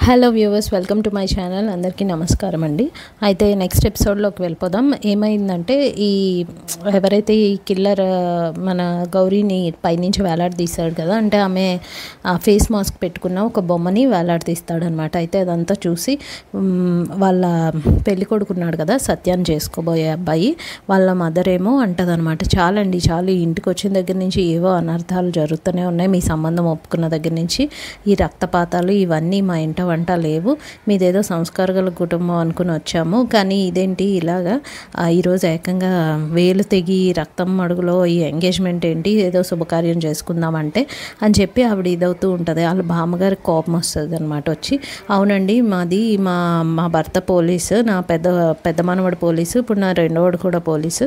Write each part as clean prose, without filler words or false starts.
Hello viewers, welcome to my channel. అందరికీ నమస్కారం అండి. అయితే నెక్స్ట్ ఎపిసోడ్లోకి వెళ్ళిపోదాం. ఏమైందంటే ఎవరైతే ఈ కిల్లర్ మన గౌరీని పైనుంచి వేలాడదీశాడు కదా, అంటే ఆమె ఫేస్ మాస్క్ పెట్టుకున్న ఒక బొమ్మని వేలాడదీస్తాడనమాట. అయితే అదంతా చూసి వాళ్ళ పెళ్లి కొడుకున్నాడు కదా, సత్యాన్ని చేసుకోబోయే అబ్బాయి, వాళ్ళ మదర్ ఏమో అంటదనమాట, చాలండి చాలు, ఇంటికి వచ్చిన దగ్గర నుంచి ఏవో అనర్థాలు జరుగుతూనే ఉన్నాయి, మీ సంబంధం ఒప్పుకున్న దగ్గర నుంచి ఈ రక్తపాతాలు ఇవన్నీ మా ఇంట వంట లేవు, మీదేదో సంస్కారగల కుటుంబం అనుకుని వచ్చాము, కానీ ఇదేంటి ఇలాగా ఈరోజు ఏకంగా వేలు తెగి రక్తం మడుగులో ఈ ఎంగేజ్మెంట్ ఏంటి, ఏదో శుభకార్యం చేసుకుందామంటే అని చెప్పి ఆవిడ ఇదవుతూ ఉంటుంది. వాళ్ళ బామ్మగారికి కోపం వస్తుంది అనమాట. వచ్చి, అవునండి మాది మా భర్త పోలీసు, నా పెద్ద మనవడు పోలీసు, ఇప్పుడు నా రెండోవాడు కూడా పోలీసు,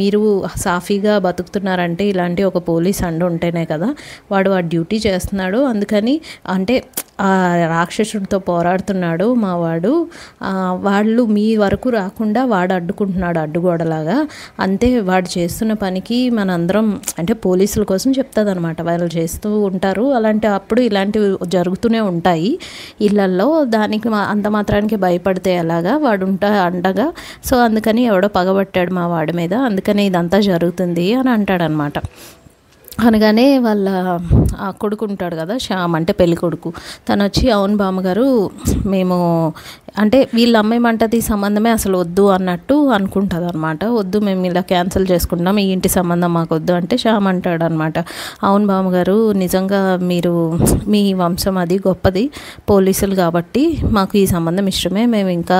మీరు సాఫీగా బతుకుతున్నారంటే ఇలాంటి ఒక పోలీస్ అండు ఉంటేనే కదా, వాడు డ్యూటీ చేస్తున్నాడు, అందుకని అంటే ఆ రాక్షసుడితో పోరాడుతున్నాడు మా వాడు, వాళ్ళు మీ వరకు రాకుండా వాడు అడ్డుకుంటున్నాడు అడ్డుగోడలాగా, అంతే వాడు చేస్తున్న పనికి మనందరం, అంటే పోలీసుల కోసం చెప్తుంది అనమాట, వాళ్ళు చేస్తూ ఉంటారు అలాంటి అప్పుడు ఇలాంటివి జరుగుతూనే ఉంటాయి ఇళ్ళల్లో, దానికి అంత మాత్రానికి భయపడితే ఎలాగా, వాడు అండగా, సో అందుకని ఎవడో పగబట్టాడు మా వాడి మీద, అందుకని ఇదంతా జరుగుతుంది అని అంటాడనమాట. అనగానే వాళ్ళ కొడుకు ఉంటాడు కదా, శ్యామ్ అంటే పెళ్లి కొడుకు, తను వచ్చి, అవును బామ్మగారు, మేము అంటే వీళ్ళ అమ్మాయిమంటది సంబంధమే అసలు వద్దు అన్నట్టు అనుకుంటుంది అనమాట, వద్దు మేము ఇలా క్యాన్సిల్ చేసుకుంటాం, ఈ ఇంటి సంబంధం మాకు వద్దు అంటే శ్యామ్ అంటాడు అనమాట, అవును బామ్మగారు, నిజంగా మీరు మీ వంశం అది గొప్పది, పోలీసులు కాబట్టి మాకు ఈ సంబంధం ఇష్టమే, మేము ఇంకా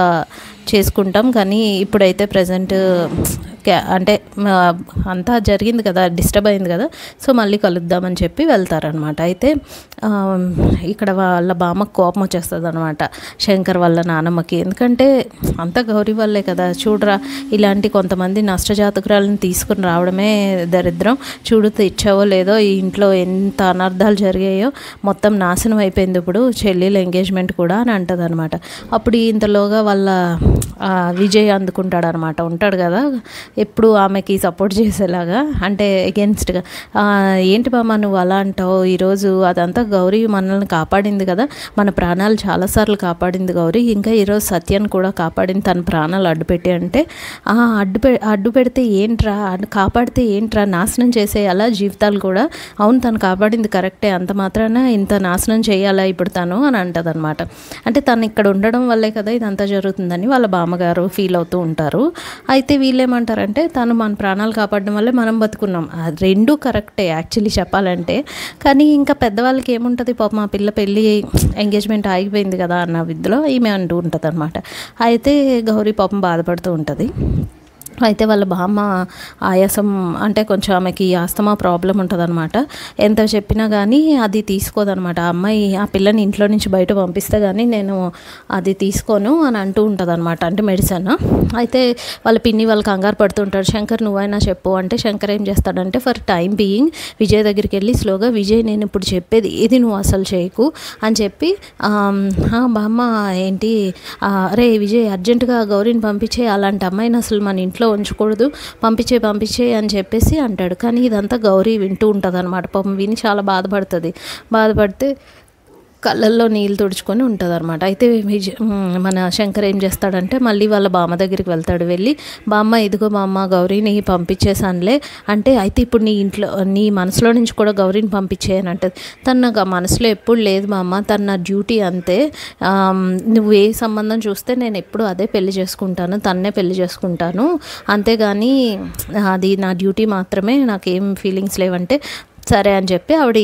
చేసుకుంటాం, కానీ ఇప్పుడైతే ప్రజెంట్ అంటే అంతా జరిగింది కదా, డిస్టర్బ్ అయింది కదా, సో మళ్ళీ కలుద్దామని చెప్పి వెళ్తారనమాట. అయితే ఇక్కడ వాళ్ళ బామ్మకు కోపం వచ్చేస్తుంది అనమాట, శంకర్ వాళ్ళ నానమ్మకి, ఎందుకంటే అంతా గౌరీ వాళ్ళే కదా, చూడరా ఇలాంటి కొంతమంది నష్టజాతకురాలను తీసుకుని రావడమే దరిద్రం, చూడు తెచ్చావో లేదో, ఈ ఇంట్లో ఎంత అనర్థాలు జరిగాయో, మొత్తం నాశనం అయిపోయింది ఇప్పుడు చెల్లెల ఎంగేజ్మెంట్ కూడా అని అంటుంది అనమాట. అప్పుడు ఇంతలోగా వాళ్ళ విజయ్ అందుకుంటాడు అనమాట, ఉంటాడు కదా ఎప్పుడు ఆమెకి సపోర్ట్ చేసేలాగా, అంటే అగెన్స్ట్గా, ఏంటి బామ్మ నువ్వు అలా అంటావు, ఈరోజు అదంతా గౌరీ మనల్ని కాపాడింది కదా, మన ప్రాణాలు చాలాసార్లు కాపాడింది గౌరీ, ఇంకా ఈరోజు సత్యాన్ని కూడా కాపాడింది, తన ప్రాణాలు అడ్డుపెట్టి అంటే, అడ్డు పెడితే ఏంట్రా, కాపాడితే ఏంట్రా, నాశనం చేసేయాలా జీవితాలు కూడా, అవును తను కాపాడింది కరెక్టే, అంత మాత్రాన ఇంత నాశనం చేయాలా ఇప్పుడు తను అని అంటది అనమాట. అంటే తను ఇక్కడ ఉండడం వల్లే కదా ఇదంతా జరుగుతుందని వాళ్ళ బామ్మగారు ఫీల్ అవుతూ ఉంటారు. అయితే వీళ్ళేమంటారు అంటే, తను మన ప్రాణాలు కాపాడడం వల్లే మనం బతుకున్నాం, అది రెండూ కరెక్టే యాక్చువల్లీ చెప్పాలంటే, కానీ ఇంకా పెద్దవాళ్ళకి ఏముంటుంది, పాపం మా పిల్ల పెళ్ళి ఎంగేజ్మెంట్ ఆగిపోయింది కదా అన్న విధంలో ఈమె అంటూ ఉంటుంది అనమాట. అయితే గౌరీ పాపం బాధపడుతూ ఉంటుంది. అయితే వాళ్ళ బామ్మ ఆయాసం, అంటే కొంచెం ఆమెకి ఆస్తమా ప్రాబ్లం ఉంటుందన్నమాట, ఎంత చెప్పినా కానీ అది తీసుకోదనమాట, ఆ పిల్లని ఇంట్లో నుంచి బయట పంపిస్తే కానీ నేను అది తీసుకోను అని అంటూ ఉంటుంది అనమాట, అంటే మెడిసిన్. అయితే వాళ్ళ పిన్ని వాళ్ళు కంగారు పడుతుంటారు, శంకర్ నువ్వైనా చెప్పు అంటే, శంకర్ ఏం చేస్తాడంటే, ఫర్ టైం బీయింగ్ విజయ్ దగ్గరికి వెళ్ళి స్లోగా, విజయ్ నేను ఇప్పుడు చెప్పేది ఏది నువ్వు అసలు చేయకు అని చెప్పి, బామ్మ ఏంటి రే విజయ్ అర్జెంటుగా గౌరీని పంపించే, అలాంటి అమ్మాయిని అసలు మన ఇంట్లో ఉంచకూడదు, పంపించే అని చెప్పేసి అంటాడు. కానీ ఇదంతా గౌరీ వింటూ ఉంటుంది అనమాట, పాపం విని చాలా బాధపడితే కళ్ళల్లో నీళ్ళు తుడుచుకొని ఉంటుంది అనమాట. అయితే మన శంకర్ ఏం చేస్తాడంటే, మళ్ళీ వాళ్ళ బామ్మ దగ్గరికి వెళ్తాడు, వెళ్ళి బామ్మ ఇదిగో బామ్మ గౌరీని పంపించేసానులే అంటే, అయితే ఇప్పుడు నీ మనసులో నుంచి కూడా గౌరీని పంపించేయని అంటది. తను నాకు ఆ మనసులో ఎప్పుడు లేదు బామ్మ, తను నా డ్యూటీ అంతే, నువ్వు ఏ సంబంధం చూస్తే నేను ఎప్పుడు అదే పెళ్లి చేసుకుంటాను, తన్నే పెళ్లి చేసుకుంటాను, అంతేగాని అది నా డ్యూటీ మాత్రమే, నాకేం ఫీలింగ్స్ లేవంటే సరే అని చెప్పి ఆవిడ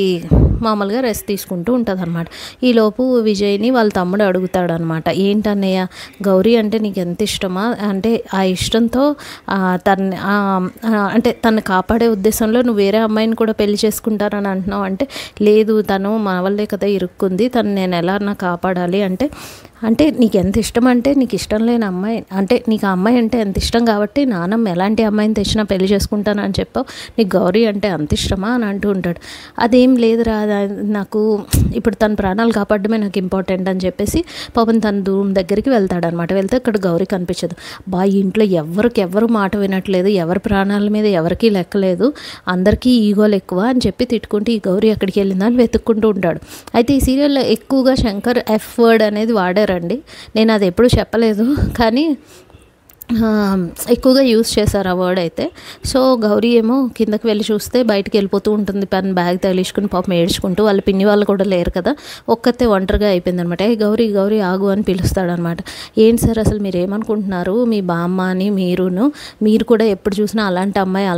మామూలుగా రెస్ట్ తీసుకుంటూ ఉంటుంది అనమాట. ఈలోపు విజయ్ని వాళ్ళ తమ్ముడు అడుగుతాడు అనమాట, ఏంటన్నయ్య గౌరీ అంటే నీకు ఎంత ఇష్టమా అంటే, ఆ ఇష్టంతో అంటే తను కాపాడే ఉద్దేశంలో నువ్వు వేరే అమ్మాయిని కూడా పెళ్లి చేసుకుంటారని అంటున్నావు అంటే, లేదు తను మా వల్లే కదా ఇరుక్కుంది, తను నేను ఎలా కాపాడాలి అంటే నీకు ఎంత ఇష్టం అంటే, నీకు ఇష్టం లేని అమ్మాయి అంటే, నీకు ఆ అమ్మాయి అంటే ఎంత ఇష్టం కాబట్టి నాన్నమ్మ ఎలాంటి అమ్మాయిని తెచ్చినా పెళ్లి చేసుకుంటాను అని చెప్పావు, నీకు గౌరీ అంటే అంత ఇష్టమా అని అంటూ ఉంటాడు. అదేం లేదురా నాకు ఇప్పుడు తన ప్రాణాలు కాపాడమే నాకు ఇంపార్టెంట్ అని చెప్పేసి పాపం తన రూమ్ దగ్గరికి వెళ్తాడనమాట. వెళ్తే అక్కడ గౌరీ కనిపించదు. ఇంట్లో ఎవరు మాట వినట్లేదు, ఎవరి ప్రాణాల మీద ఎవరికీ లెక్కలేదు, అందరికీ ఈగోలు ఎక్కువ అని చెప్పి తిట్టుకుంటూ ఈ గౌరీ ఎక్కడికి వెళ్ళిందని వెతుక్కుంటూ ఉంటాడు. అయితే ఈ సీరియల్లో ఎక్కువగా శంకర్ ఎఫ్ వర్డ్ అనేది వాడారండి. నేను అది ఎప్పుడూ చెప్పలేదు, కానీ ఎక్కువగా యూస్ చేశారు ఆ వర్డ్ అయితే. సో గౌరీ ఏమో కిందకి వెళ్ళి చూస్తే బయటికి వెళ్ళిపోతూ ఉంటుంది, బ్యాగ్ తగిలించుకుని పాపం ఏడ్చుకుంటూ. వాళ్ళ పిన్ని వాళ్ళు కూడా లేరు కదా, ఒక్కతే ఒంటరిగా అయిపోయిందనమాట. గౌరీ గౌరీ ఆగు అని పిలుస్తాడనమాట. ఏంటి సార్ అసలు మీరు ఏమనుకుంటున్నారు, మీ బామ్మ అని మీరు కూడా ఎప్పుడు చూసినా అలాంటి అమ్మాయి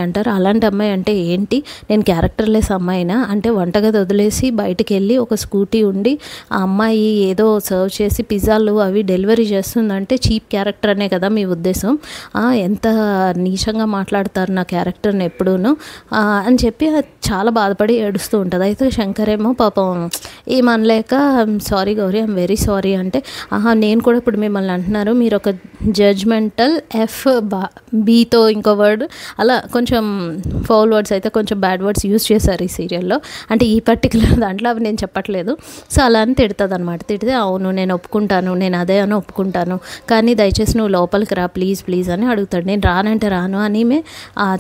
అంటారు. అలాంటి అమ్మాయి అంటే ఏంటి, నేను క్యారెక్టర్లెస్ అమ్మాయినా అంటే వంటగది వదిలేసి బయటికి వెళ్ళి ఒక స్కూటీ ఉండి ఆ అమ్మాయి ఏదో సర్వ్ చేసి పిజ్జాలు అవి డెలివరీ చేస్తుందంటే చీప్ క్యారెక్టర్ అనే కదా మీ ఉద్దేశం, ఎంత నీచంగా మాట్లాడతారు నా క్యారెక్టర్ని ఎప్పుడూను అని చెప్పి చాలా బాధపడి ఏడుస్తూ ఉంటుంది. అయితే శంకర్ ఏమో పాపం ఏమనలేక sorry Gauri, I am very sorry అంటే, నేను కూడా ఇప్పుడు మిమ్మల్ని అంటున్నారు, మీరు ఒక జడ్జ్మెంటల్ బీతో ఇంకో వర్డ్ అలా కొంచెం ఫౌల్ వర్డ్స్ అయితే కొంచెం బ్యాడ్ వర్డ్స్ యూజ్ చేశారు ఈ సీరియల్లో. అంటే ఈ పర్టికులర్ దాంట్లో అవి నేను చెప్పట్లేదు. సో అలా అని తిడుతుంది అనమాట. తిడితే అవును నేను ఒప్పుకుంటాను, నేను అదే అని ఒప్పుకుంటాను, కానీ దయచేసి నువ్వు లోపలికి రా ప్లీజ్ అని అడుగుతాడు. నేను రానంటే రాను అని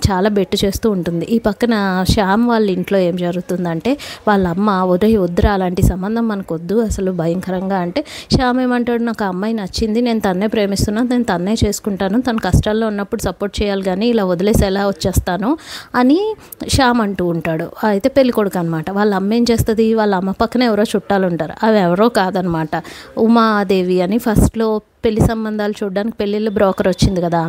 చాలా బెట్టు చేస్తూ ఉంటుంది. ఈ పక్కన శ్యామ్ వాళ్ళ ఇంట్లో ఏం జరుగుతుందంటే, వాళ్ళ అమ్మ వద్దురా అలాంటి సంబంధం మనకు వద్దు అసలు భయంకరంగా అంటే, శ్యామ్ ఏమంటాడు, నాకు ఆ అమ్మాయి నచ్చింది, నేను తన్నే ప్రేమిస్తున్నాను, నేను తన్నే చేసుకుంటాను, తన కష్టాల్లో ఉన్నప్పుడు సపోర్ట్ చేయాలి కానీ ఇలా వదిలేసి ఎలా వచ్చేస్తాను అని శ్యామ్ అంటూ ఉంటాడు. అయితే పెళ్ళికొడుకు అనమాట. వాళ్ళ అమ్మ ఏం చేస్తుంది, వాళ్ళ అమ్మ పక్కన ఎవరో చుట్టాలు ఉంటారు, అవి ఎవరో కాదనమాట, ఉమాదేవి అని. ఫస్ట్లో పెళ్లి సంబంధాలు చూడడానికి పెళ్ళిళ్ళు బ్రోకర్ వచ్చింది కదా,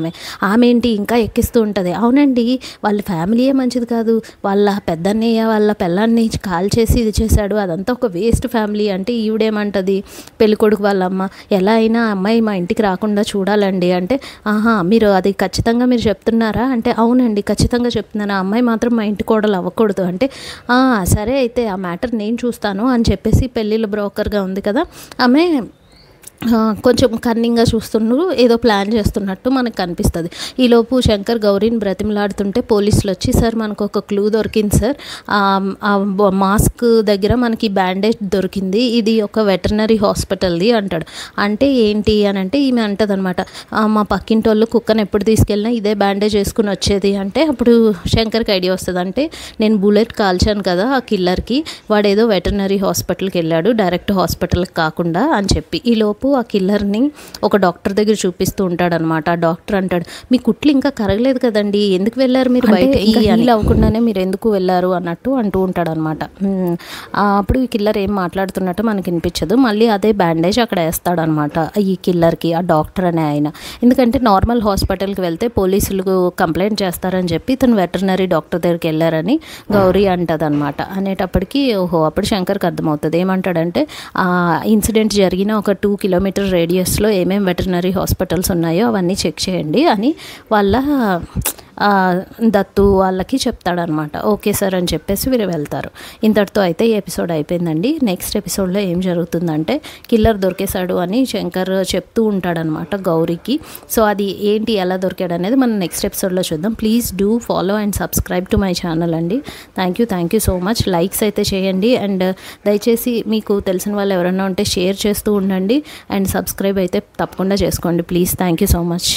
ఆమె ఏంటి ఇంకా ఎక్కిస్తూ ఉంటుంది. అవునండి వాళ్ళ ఫ్యామిలీయే మంచిది కాదు, వాళ్ళ పెద్దన్నయ్య వాళ్ళ పిల్లాన్ని కాల్ చేసి ఇది చేశాడు, అదంతా ఒక వేస్ట్ ఫ్యామిలీ అంటే ఈవిడేమంటుంది పెళ్ళికొడుకు వాళ్ళ అమ్మ, ఎలా అయినా అమ్మాయి మా ఇంటికి రాకుండా చూడాలండి అంటే, మీరు అది ఖచ్చితంగా మీరు చెప్తున్నారా అంటే, అవునండి ఖచ్చితంగా చెప్తున్నాను, ఆ అమ్మాయి మాత్రం మా ఇంటి కోడలు అవ్వకూడదు అంటే, సరే అయితే ఆ మ్యాటర్ నేను చూస్తాను అని చెప్పేసి పెళ్ళిళ్ళ బ్రోకర్గా ఉంది కదా ఆమె కొంచెం కన్నింగ్గా చూస్తున్నారు, ఏదో ప్లాన్ చేస్తున్నట్టు మనకు కనిపిస్తుంది. ఈలోపు శంకర్ గౌరీని బ్రతిమలాడుతుంటే పోలీసులు వచ్చి, సార్ మనకు ఒక క్లూ దొరికింది సార్, మాస్క్ దగ్గర మనకి బ్యాండేజ్ దొరికింది, ఇది ఒక వెటర్నరీ హాస్పిటల్ది అంటాడు. అంటే ఏంటి అని అంటే, ఈమె అంటది అనమాట, మా పక్కింటి వాళ్ళు కుక్కను ఎప్పుడు తీసుకెళ్ళినా ఇదే బ్యాండేజ్ వేసుకుని వచ్చేది అంటే, అప్పుడు శంకర్కి ఐడియా వస్తుంది. అంటే నేను బుల్లెట్ కాల్చాను కదా ఆ కిల్లర్కి, వాడు ఏదో వెటర్నరీ హాస్పిటల్కి వెళ్ళాడు డైరెక్ట్ హాస్పిటల్కి కాకుండా అని చెప్పి. ఈలోపు ఆ కిల్లర్ని ఒక డాక్టర్ దగ్గర చూపిస్తూ ఉంటాడనమాట. ఆ డాక్టర్ అంటాడు, మీ కుట్లు ఇంకా కరగలేదు కదండి, ఎందుకు వెళ్ళారు మీరు బయట, ఇంకా హీల్ అవ్వకుండానే మీరు ఎందుకు వెళ్ళారు అన్నట్టు అంటూ ఉంటాడనమాట. అప్పుడు ఈ కిల్లర్ ఏం మాట్లాడుతున్నట్టు మనకి వినిపించదు. మళ్ళీ అదే బ్యాండేజ్ అక్కడ వేస్తాడనమాట ఈ కిల్లర్కి ఆ డాక్టర్ అనే ఆయన. ఎందుకంటే నార్మల్ హాస్పిటల్కి వెళ్తే పోలీసులు కంప్లైంట్ చేస్తారని చెప్పి ఇతను వెటర్నరీ డాక్టర్ దగ్గరికి వెళ్ళారని గౌరీ అంటది అనమాట. అనేటప్పటికి అప్పుడు శంకర్కి అర్థమవుతుంది. ఏమంటాడంటే, ఆ ఇన్సిడెంట్ జరిగిన ఒక 2 కిలోమీటర్ రేడియస్లో ఏమేమి వెటర్నరీ హాస్పిటల్స్ ఉన్నాయో అవన్నీ చెక్ చేయండి అని వాళ్ళ దత్తు వాళ్ళకి చెప్తాడనమాట. ఓకే సార్ అని చెప్పేసి వీరు వెళ్తారు. ఇంతటితో అయితే ఈ ఎపిసోడ్ అయిపోయిందండి. నెక్స్ట్ ఎపిసోడ్లో ఏం జరుగుతుందంటే, కిల్లర్ దొరికేశాడు అని శంకర్ చెప్తూ ఉంటాడనమాట గౌరీకి. సో అది ఏంటి ఎలా దొరికాడు అనేది మనం నెక్స్ట్ ఎపిసోడ్లో చూద్దాం. Please do follow and subscribe to my channel అండి. Thank you so much. Likes అయితే చేయండి అండ్ దయచేసి మీకు తెలిసిన వాళ్ళు ఎవరైనా ఉంటే షేర్ చేస్తూ ఉండండి అండ్ సబ్స్క్రైబ్ అయితే తప్పకుండా చేసుకోండి please. Thank you so much.